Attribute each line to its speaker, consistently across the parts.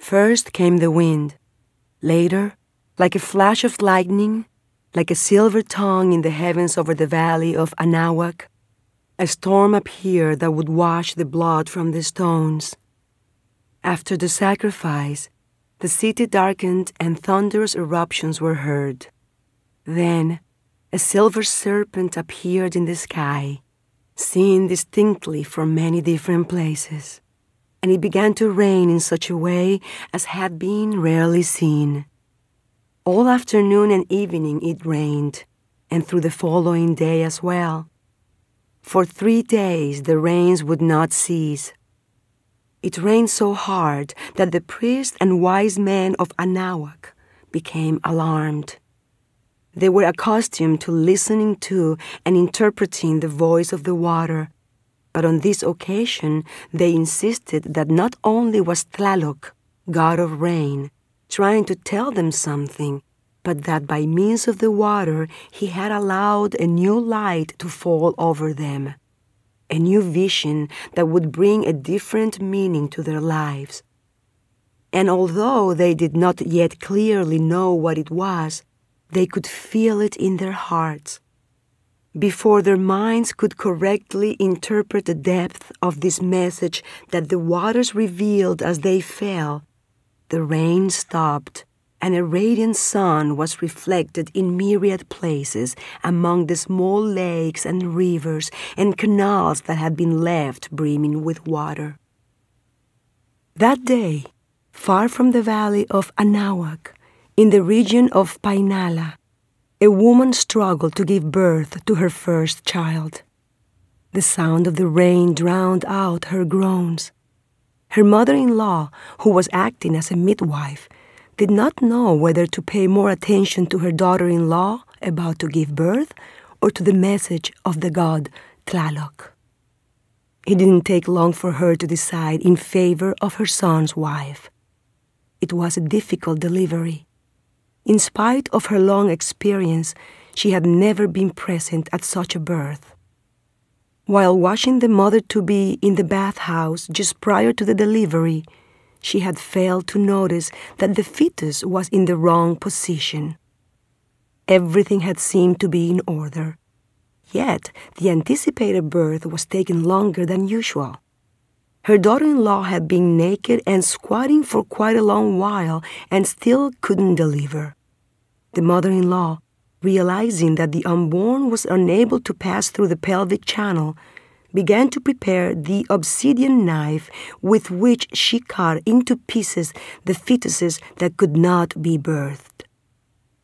Speaker 1: First came the wind. Later, like a flash of lightning, like a silver tongue in the heavens over the valley of Anahuac, a storm appeared that would wash the blood from the stones. After the sacrifice, the city darkened and thunderous eruptions were heard. Then, a silver serpent appeared in the sky, seen distinctly from many different places, and it began to rain in such a way as had been rarely seen. All afternoon and evening it rained, and through the following day as well. For 3 days the rains would not cease. It rained so hard that the priests and wise men of Anahuac became alarmed. They were accustomed to listening to and interpreting the voice of the water, but on this occasion they insisted that not only was Tlaloc, god of rain, trying to tell them something, but that by means of the water he had allowed a new light to fall over them, a new vision that would bring a different meaning to their lives. And although they did not yet clearly know what it was, they could feel it in their hearts. Before their minds could correctly interpret the depth of this message that the waters revealed as they fell, the rain stopped, and a radiant sun was reflected in myriad places among the small lakes and rivers and canals that had been left brimming with water. That day, far from the valley of Anahuac, in the region of Painala, a woman struggled to give birth to her first child. The sound of the rain drowned out her groans. Her mother-in-law, who was acting as a midwife, did not know whether to pay more attention to her daughter-in-law about to give birth or to the message of the god Tlaloc. It didn't take long for her to decide in favor of her son's wife. It was a difficult delivery. In spite of her long experience, she had never been present at such a birth. While watching the mother-to-be in the bathhouse just prior to the delivery, she had failed to notice that the fetus was in the wrong position. Everything had seemed to be in order, yet the anticipated birth was taking longer than usual. Her daughter-in-law had been naked and squatting for quite a long while and still couldn't deliver. The mother-in-law, realizing that the unborn was unable to pass through the pelvic channel, began to prepare the obsidian knife with which she cut into pieces the fetuses that could not be birthed.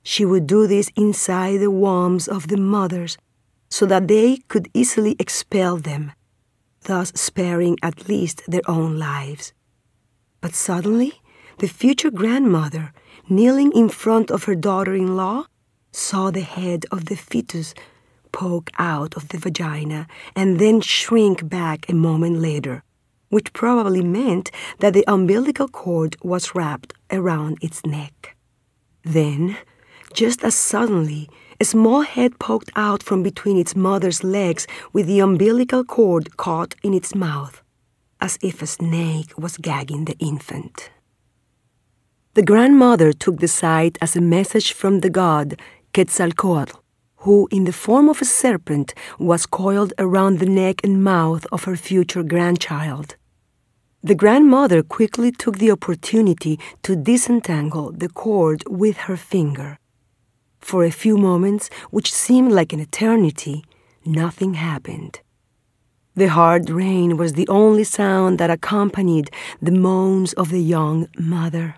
Speaker 1: She would do this inside the wombs of the mothers so that they could easily expel them, thus sparing at least their own lives. But suddenly, the future grandmother, kneeling in front of her daughter-in-law, saw the head of the fetus poke out of the vagina and then shrink back a moment later, which probably meant that the umbilical cord was wrapped around its neck. Then, just as suddenly, a small head poked out from between its mother's legs with the umbilical cord caught in its mouth, as if a snake was gagging the infant. The grandmother took the sight as a message from the god Quetzalcoatl, who, in the form of a serpent, was coiled around the neck and mouth of her future grandchild. The grandmother quickly took the opportunity to disentangle the cord with her finger. For a few moments, which seemed like an eternity, nothing happened. The hard rain was the only sound that accompanied the moans of the young mother.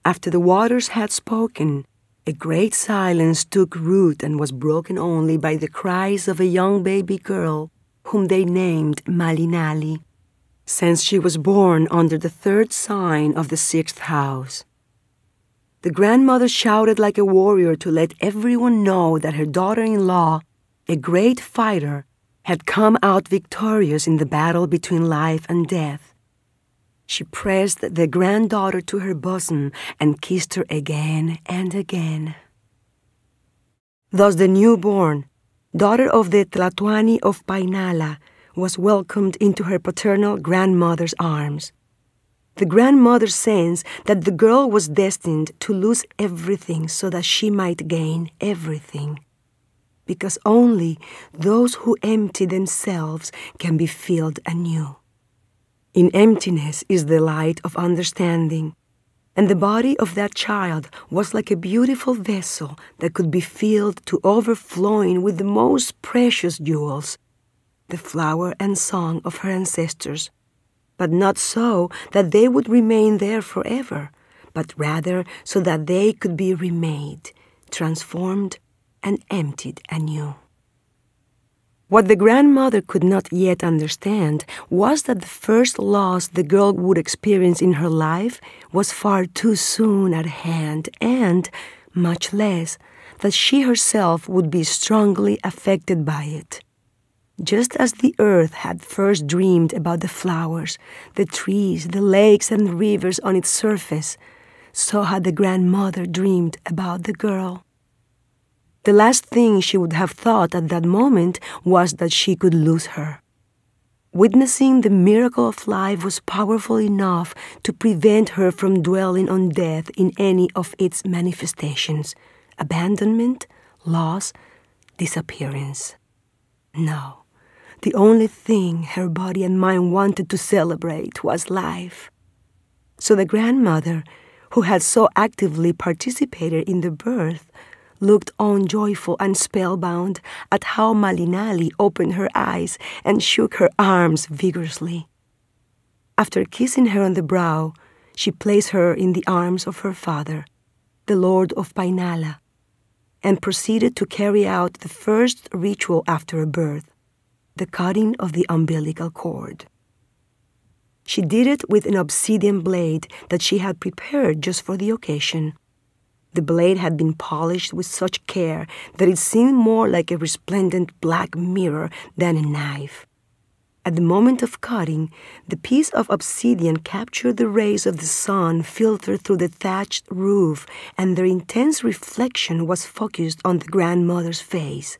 Speaker 1: After the waters had spoken, a great silence took root and was broken only by the cries of a young baby girl whom they named Malinali, since she was born under the 3rd sign of the 6th house. The grandmother shouted like a warrior to let everyone know that her daughter-in-law, a great fighter, had come out victorious in the battle between life and death. She pressed the granddaughter to her bosom and kissed her again and again. Thus the newborn, daughter of the Tlatoani of Painala, was welcomed into her paternal grandmother's arms. The grandmother sensed that the girl was destined to lose everything so that she might gain everything. Because only those who empty themselves can be filled anew. In emptiness is the light of understanding, and the body of that child was like a beautiful vessel that could be filled to overflowing with the most precious jewels, the flower and song of her ancestors, but not so that they would remain there forever, but rather so that they could be remade, transformed, and emptied anew. What the grandmother could not yet understand was that the first loss the girl would experience in her life was far too soon at hand, and, much less, that she herself would be strongly affected by it. Just as the earth had first dreamed about the flowers, the trees, the lakes, and the rivers on its surface, so had the grandmother dreamed about the girl. The last thing she would have thought at that moment was that she could lose her. Witnessing the miracle of life was powerful enough to prevent her from dwelling on death in any of its manifestations: abandonment, loss, disappearance. No, the only thing her body and mind wanted to celebrate was life. So the grandmother, who had so actively participated in the birth, looked on joyful and spellbound at how Malinali opened her eyes and shook her arms vigorously. After kissing her on the brow, she placed her in the arms of her father, the Lord of Painala, and proceeded to carry out the first ritual after a birth, the cutting of the umbilical cord. She did it with an obsidian blade that she had prepared just for the occasion. The blade had been polished with such care that it seemed more like a resplendent black mirror than a knife. At the moment of cutting, the piece of obsidian captured the rays of the sun filtered through the thatched roof, and their intense reflection was focused on the grandmother's face.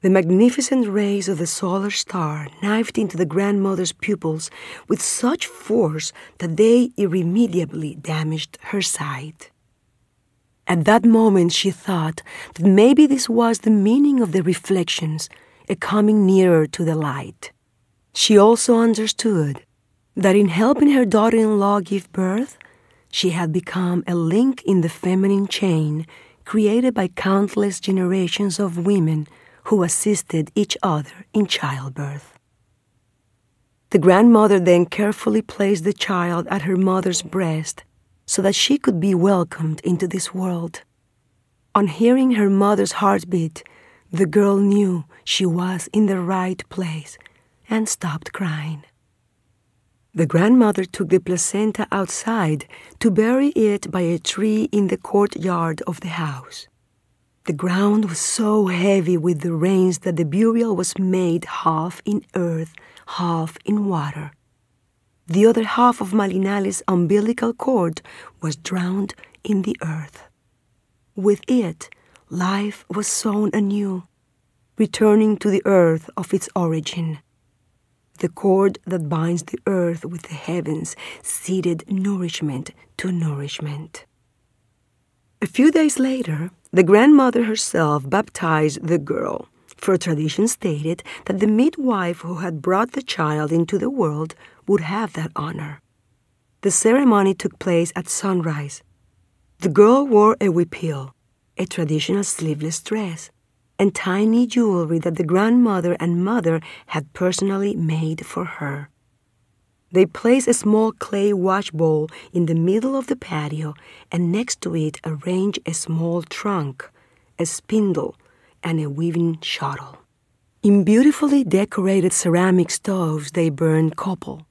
Speaker 1: The magnificent rays of the solar star knifed into the grandmother's pupils with such force that they irremediably damaged her sight. At that moment she thought that maybe this was the meaning of the reflections, a coming nearer to the light. She also understood that in helping her daughter-in-law give birth, she had become a link in the feminine chain created by countless generations of women who assisted each other in childbirth. The grandmother then carefully placed the child at her mother's breast so that she could be welcomed into this world. On hearing her mother's heartbeat, the girl knew she was in the right place and stopped crying. The grandmother took the placenta outside to bury it by a tree in the courtyard of the house. The ground was so heavy with the rains that the burial was made half in earth, half in water. The other half of Malinali's umbilical cord was drowned in the earth. With it, life was sown anew, returning to the earth of its origin. The cord that binds the earth with the heavens seeded nourishment to nourishment. A few days later, the grandmother herself baptized the girl, for tradition stated that the midwife who had brought the child into the world would have that honor. The ceremony took place at sunrise. The girl wore a huipil, a traditional sleeveless dress, and tiny jewelry that the grandmother and mother had personally made for her. They placed a small clay wash bowl in the middle of the patio, and next to it arranged a small trunk, a spindle, and a weaving shuttle. In beautifully decorated ceramic stoves they burned copal.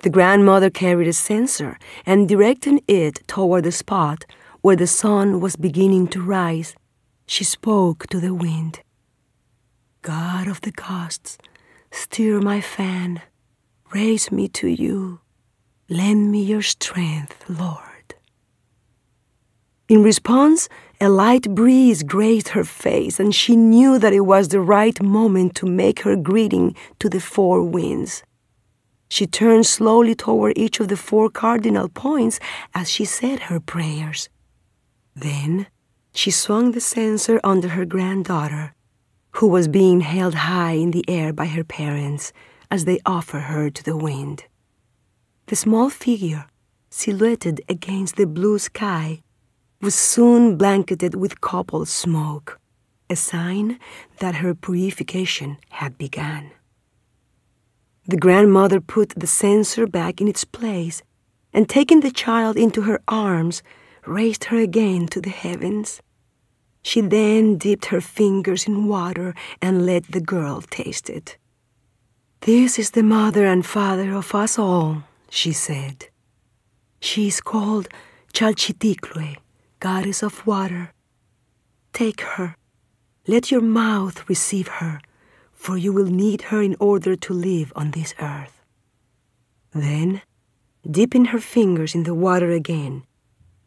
Speaker 1: The grandmother carried a censer and directing it toward the spot where the sun was beginning to rise, she spoke to the wind. God of the gusts, stir my fan, raise me to you, lend me your strength, Lord. In response, a light breeze grazed her face, and she knew that it was the right moment to make her greeting to the four winds. She turned slowly toward each of the 4 cardinal points as she said her prayers. Then she swung the censer under her granddaughter, who was being held high in the air by her parents as they offered her to the wind. The small figure, silhouetted against the blue sky, was soon blanketed with copal smoke, a sign that her purification had begun. The grandmother put the censer back in its place and, taking the child into her arms, raised her again to the heavens. She then dipped her fingers in water and let the girl taste it. "This is the mother and father of us all," she said. "She is called Chalchiticlue, goddess of water. Take her. Let your mouth receive her, for you will need her in order to live on this earth." Then, dipping her fingers in the water again,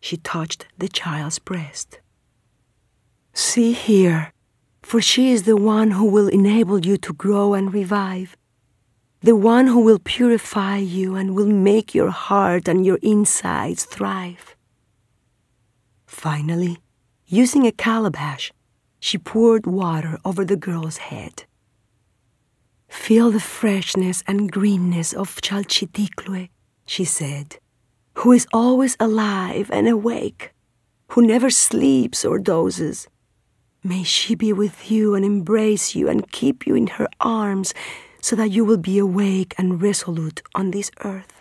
Speaker 1: she touched the child's breast. "See here, for she is the one who will enable you to grow and revive, the one who will purify you and will make your heart and your insides thrive." Finally, using a calabash, she poured water over the girl's head. "Feel the freshness and greenness of Chalchiticlue," she said, "who is always alive and awake, who never sleeps or dozes. May she be with you and embrace you and keep you in her arms so that you will be awake and resolute on this earth."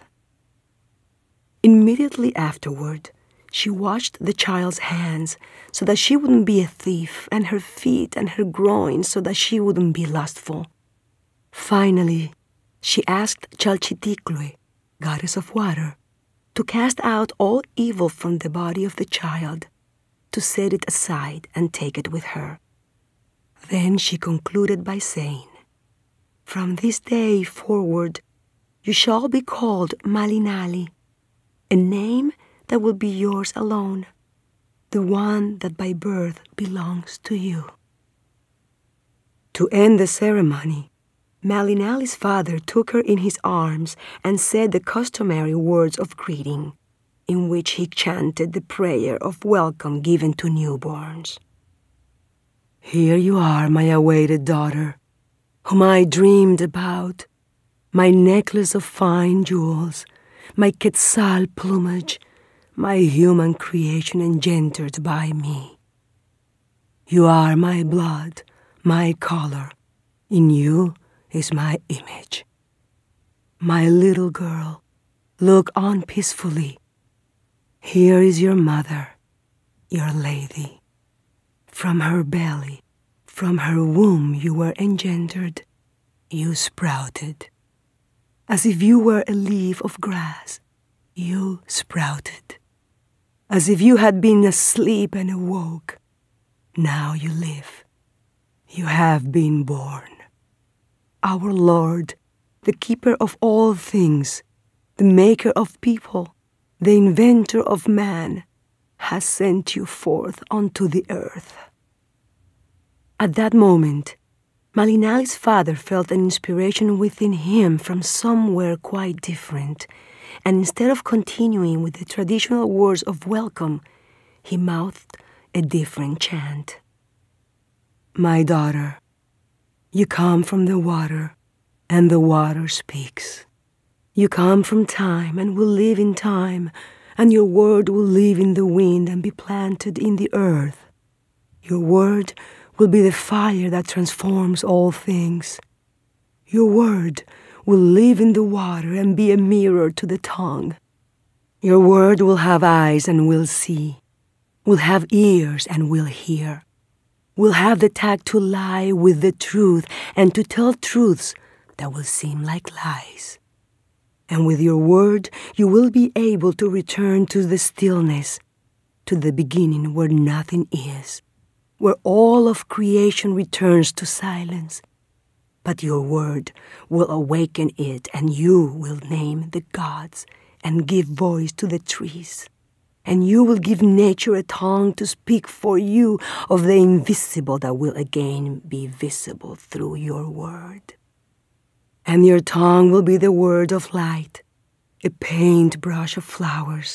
Speaker 1: Immediately afterward, she washed the child's hands so that she wouldn't be a thief, and her feet and her groins so that she wouldn't be lustful. Finally, she asked Chalchiticlue, goddess of water, to cast out all evil from the body of the child, to set it aside and take it with her. Then she concluded by saying, "From this day forward, you shall be called Malinali, a name that will be yours alone, the one that by birth belongs to you." To end the ceremony, Malinali's father took her in his arms and said the customary words of greeting, in which he chanted the prayer of welcome given to newborns. "Here you are, my awaited daughter, whom I dreamed about, my necklace of fine jewels, my quetzal plumage, my human creation engendered by me. You are my blood, my color. In you is my image. My little girl, look on peacefully. Here is your mother, your lady. From her belly, from her womb you were engendered, you sprouted. As if you were a leaf of grass, you sprouted. As if you had been asleep and awoke, now you live. You have been born. Our Lord, the keeper of all things, the maker of people, the inventor of man, has sent you forth onto the earth." At that moment, Malinali's father felt an inspiration within him from somewhere quite different, and instead of continuing with the traditional words of welcome, he mouthed a different chant. "My daughter, you come from the water, and the water speaks. You come from time and will live in time, and your word will live in the wind and be planted in the earth. Your word will be the fire that transforms all things. Your word will live in the water and be a mirror to the tongue. Your word will have eyes and will see, will have ears and will hear, will have the tact to lie with the truth and to tell truths that will seem like lies. And with your word you will be able to return to the stillness, to the beginning where nothing is, where all of creation returns to silence. But your word will awaken it, and you will name the gods and give voice to the trees. And you will give nature a tongue to speak for you of the invisible that will again be visible through your word." and your tongue will be the word of light, a paintbrush of flowers.